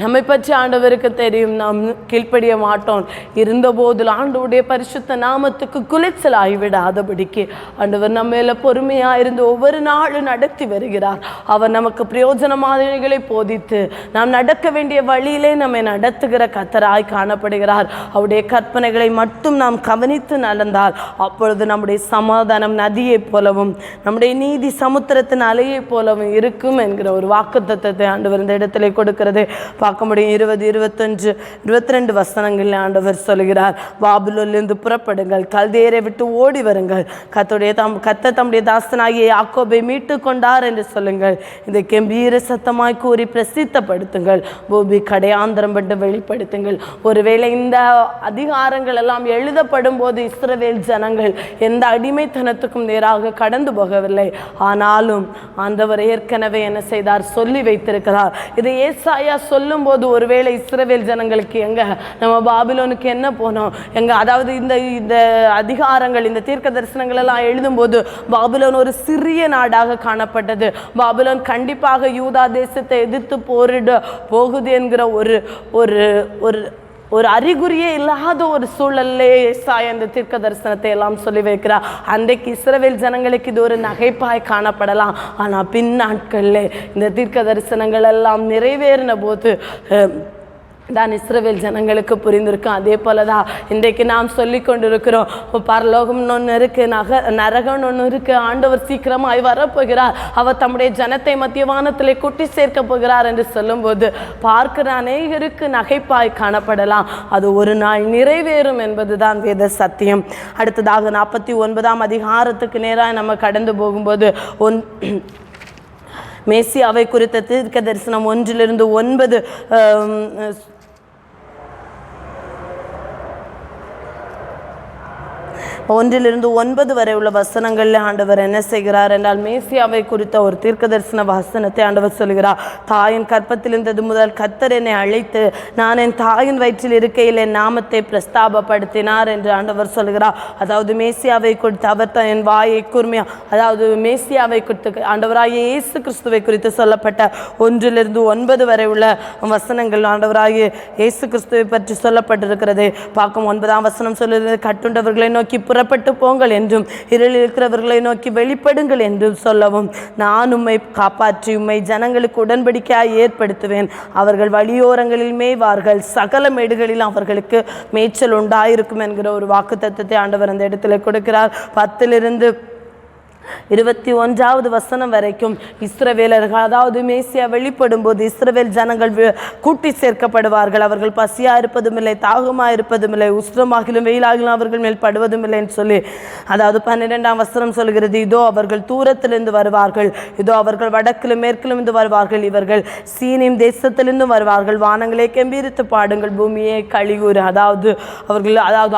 நம்மை பற்றி ஆண்டவருக்கு தெரியும், நாம் கீழ்ப்படிய மாட்டோம். இருந்தபோதில் ஆண்டவருடைய பரிசுத்த நாமத்துக்கு குலைச்சல் ஆகிவிடாதபடிக்கு ஆண்டவர் நம்ம மேல பொறுமையாக இருந்து ஒவ்வொரு நாளும் நடத்தி வருகிறார். அவர் நமக்கு பிரயோஜனமானவைகளை போதித்து நாம் நடக்க வேண்டிய வழியிலே நம்மை நடத்துகிற கர்த்தராய் காணப்படுகிறார். அவருடைய கற்பனைகளை மட்டும் நாம் கவனித்து நடந்தால் அப்பொழுது நம்முடைய சமாதானம் நதியை போலவும் நம்முடைய நீதி சமுத்திரத்தின் அலையை போலவும் இருக்கும் என்கிற ஒரு வாக்குத்தத்தத்தை ஆண்டவர் இந்த இடத்துல கொடுக்கிறது பார்க்க முடியும். 20-21-22 வசனங்களில் ஆண்டவர் சொல்கிறார், பாபிலோனிலிருந்து புறப்படுங்கள், கல்தேரை விட்டு ஓடி வருங்கள், கர்த்தர் தம்முடைய தாசனாகிய யாக்கோபை மீட்டு கொண்டார் என்று சொல்லுங்கள். இதை கெம்பீர சத்தமாய் கூறி பிரசித்தப்படுத்துங்கள், பூமி கடையாந்திரம் பட்டு வெளிப்படுத்துங்கள். ஒருவேளை இந்த அதிகாரங்கள் எல்லாம் எழுதப்படும் போது இஸ்ரவேல் ஜனங்கள் எந்த அடிமைத்தனத்துக்கும் நேராக கடந்து போகவில்லை. ஆனாலும் ஆண்டவர் ஏற்கனவே என்ன செய்தார்? சொல்லி வைத்திருக்கிறார். இதை ஏசாயா சொல்லும் போது ஒருவேளை இஸ்ரவேல் ஜனங்களுக்கு எங்க நம்ம பாபிலோனுக்கு என்ன போனோம் எங்க, அதாவது இந்த அதிகாரங்கள் இந்த தீர்க்க தரிசனங்கள் எல்லாம் எழுதும் போது பாபிலோன் ஒரு சிறிய நாடாக காணப்பட்டது. பாபிலோன் கண்டிப்பாக யூதா தேசத்தை எதிர்த்து போரிட போகுது என்கிற ஒரு அறிகுறியே இல்லாத ஒரு சூழல்லே ஏசாயா இந்த தீர்க்க தரிசனத்தை எல்லாம் சொல்லி வைக்கிறார். அன்றைக்கு இஸ்ரவேல் ஜனங்களுக்கு இது ஒரு நகைப்பாய் காணப்படலாம். ஆனால் பின் நாட்களில் இந்த தீர்க்க தரிசனங்கள் எல்லாம் நிறைவேறின போது தான் இஸ்ரவேல் ஜனங்களுக்கு புரிந்திருக்கும். அதே போல தான் இன்றைக்கு நாம் சொல்லி கொண்டிருக்கிறோம், பரலோகம்னு ஒன்று இருக்குது, நரகம்னு ஒன்று இருக்குது, ஆண்டவர் சீக்கிரமாய் வரப்போகிறார், அவர் தம்முடைய ஜனத்தை மத்திய வானத்திலே கூட்டி சேர்க்க போகிறார் என்று சொல்லும்போது பார்க்கிற அநேகருக்கு நகைப்பாய் காணப்படலாம். அது ஒரு நாள் நிறைவேறும் என்பது தான் வேத சத்தியம். அடுத்ததாக 49ஆம் அதிகாரத்துக்கு நேராக நம்ம கடந்து போகும்போது மேசியாவை குறித்த தீர்க்க தரிசனம் 1-9 1-9 வரை உள்ள வசனங்களில் ஆண்டவர் என்ன செய்கிறார் என்றால், மேசியாவை குறித்த ஒரு தீர்க்க தரிசன வசனத்தை ஆண்டவர் சொல்கிறார். தாயின் கற்பத்தில் இருந்தது முதல் கர்த்தர் என்னை அழைத்து நான் என் தாயின் வயிற்றில் இருக்கையில் என் நாமத்தை பிரஸ்தாபப்படுத்தினார் என்று ஆண்டவர் சொல்கிறார். அதாவது மேசியாவை குறித்து அவர் தான் என் வாயை கூர்மையா, அதாவது மேசியாவை குறித்து ஆண்டவராகிய இயேசு கிறிஸ்துவை குறித்து சொல்லப்பட்ட 1-9 வரை உள்ள வசனங்கள் ஆண்டவராகிய இயேசு கிறிஸ்துவை பற்றி சொல்லப்பட்டிருக்கிறது. பார்க்கும் 9ஆம் வசனம் சொல்லுகிறது, கட்டுண்டவர்களை நோக்கி புறப்பட்டு போங்கள் என்றும் இருளில் இருக்கிறவர்களை நோக்கி வெளிப்படுங்கள் என்றும் சொல்லவும், நான் உம்மை காப்பாற்றி உம்மை ஜனங்களுக்கு உடன்படிக்கையாய் ஏற்படுத்துவேன். அவர்கள் வழியோரங்களில் மேய்வார்கள், சகல மேடுகளில் அவர்களுக்கு மேய்ச்சல் உண்டாயிருக்கும் என்கிற ஒரு வாக்குத்தத்தத்தை ஆண்டவர் அந்த இடத்துல கொடுக்கிறார். 10 21வது வசனம் வரைக்கும் இஸ்ரவேலர்கள், அதாவது மேசியா வெளிப்படும் போது இஸ்ரவேல் ஜனங்கள் கூட்டி சேர்க்கப்படுவார்கள். அவர்கள் பசியா இருப்பதும் இல்லை, தாகமா இருப்பதும் இல்லை, உஷ்ணமாகிலும் வெயிலாகிலும் அவர்கள் மேல் படுவதும் இல்லை என்று சொல்லி, அதாவது 12ஆம் வசனம் சொல்கிறது, இதோ அவர்கள் தூரத்திலிருந்து வருவார்கள், இதோ அவர்கள் வடக்கிலும் மேற்கிலும் இருந்து வருவார்கள், இவர்கள் சீனிம் தேசத்திலிருந்து வருவார்கள், வானங்களே கெம்பீரித்து பாடுங்கள், பூமியே கழிகூறு. அதாவது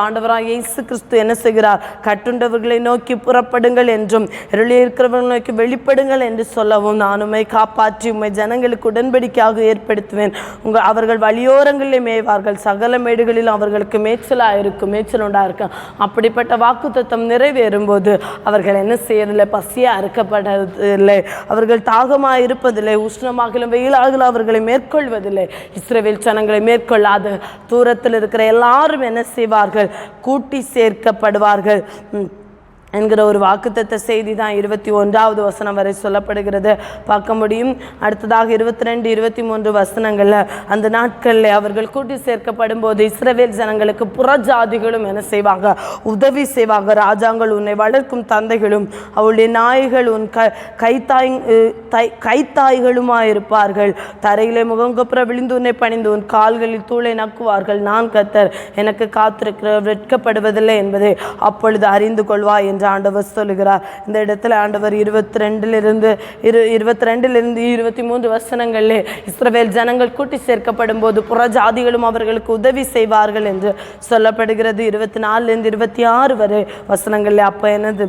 ஆண்டவராகிய இயேசு கிறிஸ்து என்ன செய்கிறார்? கட்டுண்டவர்களை நோக்கி புறப்படுங்கள் என்றும் இருளில் இருக்கிறவர்கள் நோக்கி வெளிப்படுங்கள் என்று சொல்லவும், நான் உம்மை காப்பாற்றி உம்மை ஜனங்களுக்கு உடன்படிக்கையாக ஏற்படுத்துவேன். அவர்கள் வழியோரங்களிலே மேய்வார்கள், சகல மேடுகளில் அவர்களுக்கு மேய்ச்சல் உண்டாயிருக்கும். அப்படிப்பட்ட வாக்குத்தத்தம் நிறைவேறும் போது அவர்கள் என்ன செய்யறதில்லை? பசியாக இருக்கப்படவில்லை, அவர்கள் தாகமாக இருப்பதில்லை, உஷ்ணமாகலும் வெயிலாகலும் அவர்களை மேற்கொள்வதில்லை. இஸ்ரவேல் ஜனங்களை மேற்கொள்ளாது தூரத்தில் இருக்கிற எல்லாரும் என்ன செய்வார்கள்? கூட்டி சேர்க்கப்படுவார்கள். என்கிற ஒரு வாக்குத்தத்த செய்தி தான் 21வது வசனம் வரை சொல்லப்படுகிறது பார்க்க முடியும். அடுத்ததாக 22, 23 வசனங்களில் அந்த நாட்களில் அவர்கள் கூட்டி சேர்க்கப்படும் போது இஸ்ரவேல் ஜனங்களுக்கு புறஜாதிகளும் என்ன செய்வாங்க, உதவி செய்வாங்க. ராஜாங்கள் உன்னை வளர்க்கும் தந்தைகளும் அவளுடைய நாய்கள் உன் கைத்தாய்களுமாயிருப்பார்கள். தரையிலே முகங்கப்புற விழுந்து உன்னை பணிந்து உன் கால்களில் தூளை நக்குவார்கள். நான் கர்த்தர், எனக்கு காத்திருக்கிற வெட்கப்படுவதில்லை என்பதை அப்பொழுது அறிந்து கொள்வாய் என்று ஆண்டவர் சொல்லுகிறார். இந்த இடத்துல ஆண்டவர் 22 23 வசனங்களிலே இஸ்ரவேல் ஜனங்கள் கூட்டி சேர்க்கப்படும் போது புறஜாதிகளும் அவர்களுக்கு உதவி செய்வார்கள் என்று சொல்லப்படுகிறது. 24 26 வரை வசனங்களில் அப்போ என்னது,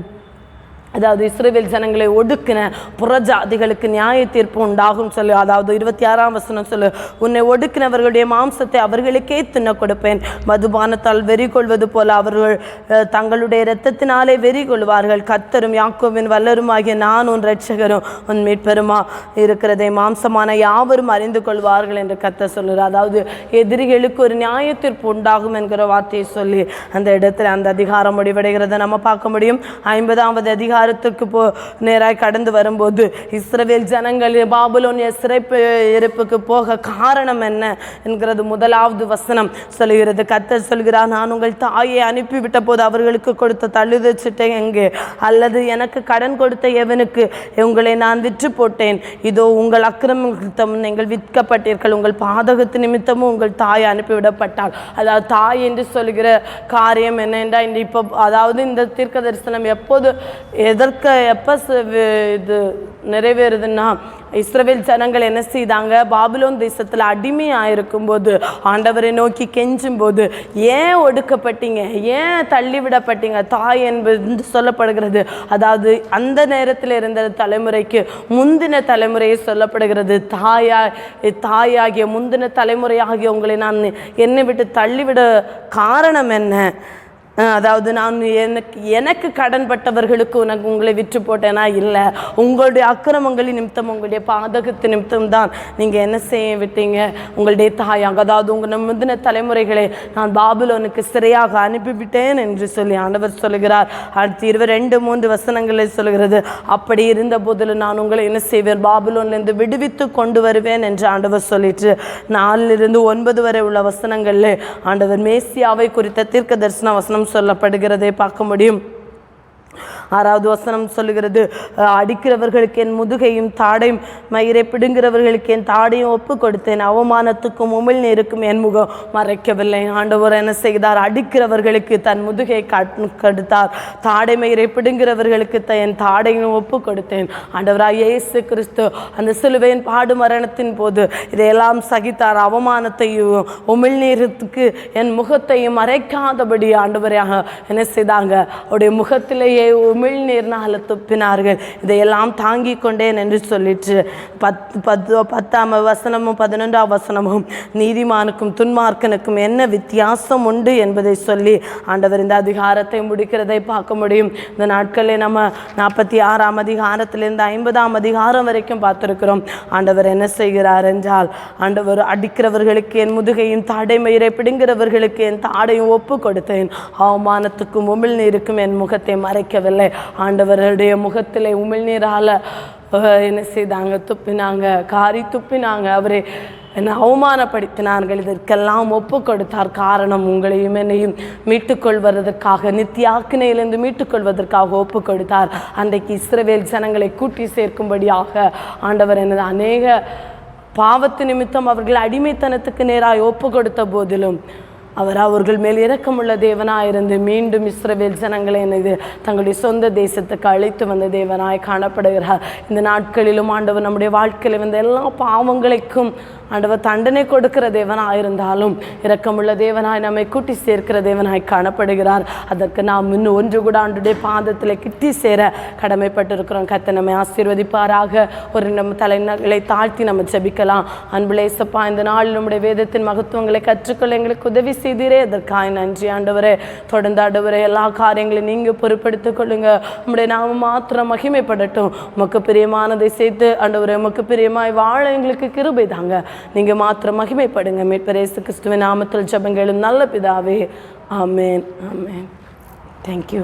அதாவது இஸ்ரவேல் ஜனங்களை ஒடுக்கின புறஜாதிகளுக்கு நியாய தீர்ப்பு உண்டாகும் சொல்லு. அதாவது 26ஆம் வசனம் சொல்லு, உன்னை ஒடுக்கினவர்களுடைய மாம்சத்தை அவர்களுக்கே தின்ன கொடுப்பேன். மதுபானத்தால் வெறி கொள்வது போல அவர்கள் தங்களுடைய இரத்தத்தினாலே வெறி கொள்வார்கள். கர்த்தரும் யாக்கோபின் வல்லருமாகிய நான் உன் இரட்சகரும் உன் மீட்பெருமா இருக்கிறதை மாம்சமான யாவரும் அறிந்து கொள்வார்கள் என்று கர்த்தர் சொல்லுகிறார். அதாவது எதிரிகளுக்கு ஒரு நியாய தீர்ப்பு உண்டாகும் என்கிற வார்த்தையை சொல்லி அந்த இடத்துல அந்த அதிகாரம் முடிவடைகிறத நம்ம பார்க்க முடியும். 50வது அதிகாரத்துக்கு நேராய் கடந்து வரும்போது இஸ்ரவேல் ஜனங்கள் பாபிலோனிய சிறைப்பு இருப்புக்கு போக காரணம் என்ன என்கிறது 1வது வசனம் சொல்கிறது. கர்த்தர் சொல்கிறார், நான் உங்கள் தாயை அனுப்பிவிட்ட போது அவர்களுக்கு கொடுத்த தள்ளுதச்சிட்டை எங்கே? அல்லது எனக்கு கடன் கொடுத்த எவனுக்கு உங்களை நான் விற்று போட்டேன்? இதோ உங்கள் அக்கிரமம் நீங்கள் விற்கப்பட்டீர்கள். உங்கள் பாதகத்து நிமித்தமும் உங்கள் தாய் அனுப்பிவிடப்பட்டாள். அதாவது தாய் என்று சொல்கிற காரியம் என்னென்றா, இப்போ அதாவது இந்த தீர்க்க தரிசனம் எப்போது எப்போ இது நிறைவேறுதுன்னா, இஸ்ரவேல் ஜனங்கள் என்ன செய்தாங்க, பாபிலோன் தேசத்தில் அடிமையாக இருக்கும்போது ஆண்டவரை நோக்கி கெஞ்சும் போது, ஏன் ஒடுக்கப்பட்டீங்க, ஏன் தள்ளிவிடப்பட்டீங்க தாய் என்பது சொல்லப்படுகிறது. அதாவது அந்த நேரத்தில் இருந்த தலைமுறைக்கு முந்தின தலைமுறையை சொல்லப்படுகிறது. தாயாகிய முந்தின தலைமுறையாகிய உங்களை நான் என்னை விட்டு தள்ளிவிட காரணம் என்ன? அதாவது நான் எனக்கு கடன்பட்டவர்களுக்கு உங்களை விற்று போட்டேனா? இல்லை, உங்களுடைய அக்கிரமங்களின் நிமித்தம் உங்களுடைய பாதகத்து நிமித்தம் தான் நீங்கள் என்ன செய்ய விட்டீங்க, உங்களுடைய தாயாக, அதாவது உங்கள் முந்தின தலைமுறைகளை நான் பாபிலோனுக்கு சிறையாக அனுப்பிவிட்டேன் என்று சொல்லி ஆண்டவர் சொல்லுகிறார். அடுத்து 22-3 வசனங்களில் சொல்கிறது, அப்படி இருந்த போதிலும் நான் உங்களை என்ன செய்வேன், பாபிலோன்லேருந்து விடுவித்து கொண்டு வருவேன் என்று ஆண்டவர் சொல்லிட்டு 4-9 வரை உள்ள வசனங்களில் ஆண்டவர் மேசியாவை குறித்த தீர்க்க தரிசன வசனம் சொல்லப்படுகிறதை பார்க்க முடியும். 6வது வசனம் சொல்லுகிறது, அடிக்கிறவர்களுக்கு என் முதுகையும் தாடையும் மயிரை பிடுங்கிறவர்களுக்கு என் தாடையும் ஒப்பு கொடுத்தேன். அவமானத்துக்கும் உமிழ்நீருக்கும் என் முகம் மறைக்கவில்லை. ஆண்டவர் என்ன செய்தார், அடிக்கிறவர்களுக்கு தன் முதுகை கொடுத்தார், தாடை மயிரை பிடுங்கிறவர்களுக்கு என் தாடையும் ஒப்பு கொடுத்தேன். ஆண்டவராய் இயேசு கிறிஸ்து அந்த சிலுவையின் பாடு மரணத்தின் போது இதையெல்லாம் சகித்தார். அவமானத்தையும் உமிழ்நீருக்கு என் முகத்தையும் மறைக்காதபடி ஆண்டவராக என்ன செய்தாங்க, அவருடைய முகத்திலேயே உமிழ்நீர்னால துப்பினார்கள். இதையெல்லாம் தாங்கி கொண்டேன் என்று சொல்லிட்டு 10ஆம் வசனமும் 11ஆம் வசனமும் நீதிமானுக்கும் துன்மார்க்கனுக்கும் என்ன வித்தியாசம் உண்டு என்பதை சொல்லி ஆண்டவர் இந்த அதிகாரத்தை முடிக்கிறதை பார்க்க முடியும். இந்த நாட்களில் நம்ம 46ஆம் அதிகாரத்திலிருந்து 50ஆம் அதிகாரம் வரைக்கும் பார்த்துருக்கிறோம். ஆண்டவர் என்ன செய்கிறார் என்றால், ஆண்டவர் அடிக்கிறவர்களுக்கு என் முதுகையும் தாடைமயிரை பிடுங்கிறவர்களுக்கு என் தாடையும் ஒப்பு கொடுத்தேன். அவமானத்துக்கும் உமிழ்நீருக்கும் என் முகத்தை மறைக்கவில்லை. ஆண்டவருடைய முகத்திலே உமிழ்நீரால் என்ன செய்தாங்க, துப்பினாங்க, காரி துப்பினாங்க, அவரை என்னை அவமானப்படுத்தினார்கள். இதற்கெல்லாம் ஒப்பு கொடுத்தார். காரணம், உங்களையும் என்னையும் மீட்டுக்கொள்வதற்காக, நித்தியாக்கினையிலிருந்து மீட்டுக்கொள்வதற்காக ஒப்பு கொடுத்தார். அன்றைக்கு இஸ்ரவேல் ஜனங்களை கூட்டி சேர்க்கும்படியாக ஆண்டவர் எனது அநேக பாவத்து நிமித்தம் அவர்கள் அடிமைத்தனத்துக்கு நேராக ஒப்பு கொடுத்த போதிலும் அவர்கள் மேல் இரக்கமுள்ள தேவனாயிருந்து மீண்டும் இஸ்ரவேல் ஜனங்களை எனது தங்களுடைய சொந்த தேசத்துக்கு அழைத்து வந்த தேவனாய் காணப்படுகிறார். இந்த நாட்களிலும் ஆண்டவர் நம்முடைய வாழ்க்கையில் வந்த எல்லா பாவங்களுக்கும் ஆண்டவர் தண்டனை கொடுக்கிற தேவனாயிருந்தாலும் இரக்கமுள்ள தேவனாய் நம்மை கூட்டி சேர்க்கிற தேவனாய் காணப்படுகிறார். அதற்கு நாம் இன்னும் ஒன்று கூட ஆண்டுடைய பாதத்தில் கிட்டி சேர கடமைப்பட்டிருக்கிறோம். கர்த்தர் நம்மை ஆசீர்வதிப்பாராக. ஒரு நம்ம தலைநகளை தாழ்த்தி நம்ம ஜெபிக்கலாம். அன்புள்ள இயேசப்பா, இந்த நாளில் நம்முடைய வேதத்தின் மகத்துவங்களை கற்றுக்கொள்ள எங்களுக்கு உதவி செய்தீரே, அதற்காக நன்றி ஆண்டவரே. தொடர்ந்து ஆண்டவரே எல்லா காரியங்களையும் நீங்கள் பொறுப்படுத்திக் கொள்ளுங்க. நம்முடைய நாம மாத்திரம் மகிமைப்படட்டும். உமக்கு பிரியமானதை சேர்த்து ஆண்டவரே உமக்கு பிரியமாய் வாழ எங்களுக்கு கிருபை தாங்க. நீங்கள் மாத்திரம் மகிமைப்படுங்க. மீட்பர் இயேசு கிறிஸ்துவின் நாமத்தில் ஜெபங்களும் நல்ல பிதாவே, ஆமென், ஆமென். தேங்க்யூ.